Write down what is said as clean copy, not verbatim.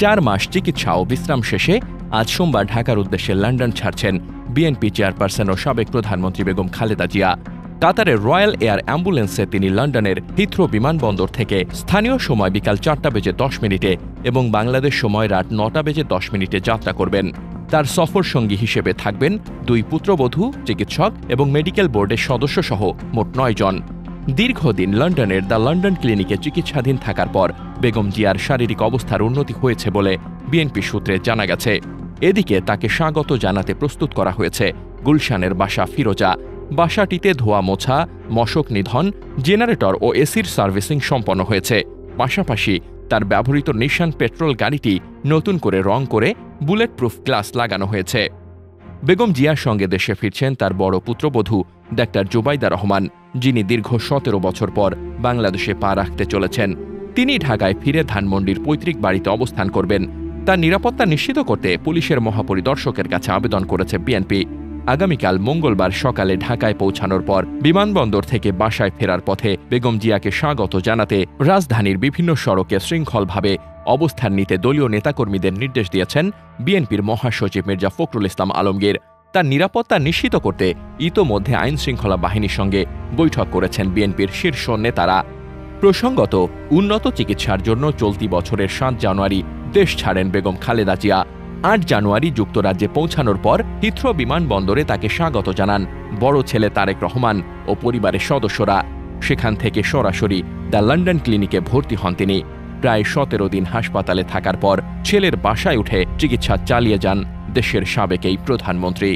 4 মাস চিকিৎসা ও বিশ্রাম শেষে আজ সোমবার ঢাকার উদ্দেশ্যে লন্ডন ছাড়ছেন বিএনপি চেয়ারপারসন ও সাবেক প্রধানমন্ত্রী বেগম খালেদা জিয়া। কাতারের রয়্যাল এয়ার অ্যাম্বুলেন্সে তিনি লন্ডনের হিথ্রো বিমানবন্দর থেকে স্থানীয় সময় বিকাল 4:10 এবং বাংলাদেশ সময় রাত 9:10 যাত্রা করবেন। তার সফর সঙ্গী হিসেবে থাকবেন 2 পুত্রবধূ, চিকিৎসক এবং মেডিকেল বোর্ডের সদস্যসহ মোট 9 জন। দীর্ঘদিন লন্ডনের দ্য লন্ডন ক্লিনিকে চিকিৎসাধীন থাকার পর বেগম জিয়ার শারীরিক অবস্থার উন্নতি হয়েছে বলে বিএনপি সূত্রে জানা গেছে। এদিকে তাকে স্বাগত জানাতে প্রস্তুত করা হয়েছে গুলশানের বাসা ফিরোজা। বাসাটিতে ধোয়া মোছা, মশক নিধন, জেনারেটর ও এসির সার্ভিসিং সম্পন্ন হয়েছে। পাশাপাশি তার ব্যবহৃত নিশান পেট্রোল গাড়িটি নতুন করে রং করে বুলেট প্রুফ গ্লাস লাগানো হয়েছে। বেগম জিয়ার সঙ্গে দেশে ফিরছেন তার বড় পুত্রবধূ ডাক্তার জুবাইদা রহমান, যিনি দীর্ঘ 17 বছর পর বাংলাদেশে পা রাখতে চলেছেন। তিনি ঢাকায় ফিরে ধানমন্ডির পৈতৃক বাড়িতে অবস্থান করবেন। তার নিরাপত্তা নিশ্চিত করতে পুলিশের মহাপরিদর্শকের কাছে আবেদন করেছে বিএনপি। আগামীকাল মঙ্গলবার সকালে ঢাকায় পৌঁছানোর পর বিমানবন্দর থেকে বাসায় ফেরার পথে বেগম জিয়াকে স্বাগত জানাতে রাজধানীর বিভিন্ন সড়কে শৃঙ্খলভাবে অবস্থান নিতে দলীয় নেতাকর্মীদের নির্দেশ দিয়েছেন বিএনপির মহাসচিব মির্জা ফখরুল ইসলাম আলমগীর। তার নিরাপত্তা নিশ্চিত করতে ইতোমধ্যে আইনশৃঙ্খলা বাহিনীর সঙ্গে বৈঠক করেছেন বিএনপির শীর্ষ নেতারা। প্রসঙ্গত, উন্নত চিকিৎসার জন্য চলতি বছরের 7 জানুয়ারি দেশ ছাড়েন বেগম খালেদা জিয়া। 8 জানুয়ারি যুক্তরাজ্যে পৌঁছানোর পর হিথ্রো বিমানবন্দরে তাকে স্বাগত জানান বড় ছেলে তারেক রহমান ও পরিবারের সদস্যরা। সেখান থেকে সরাসরি দ্য লন্ডন ক্লিনিকে ভর্তি হন তিনি। প্রায় 17 দিন হাসপাতালে থাকার পর ছেলের বাসায় উঠে চিকিৎসা চালিয়ে যান দেশের সাবেক এই প্রধানমন্ত্রী।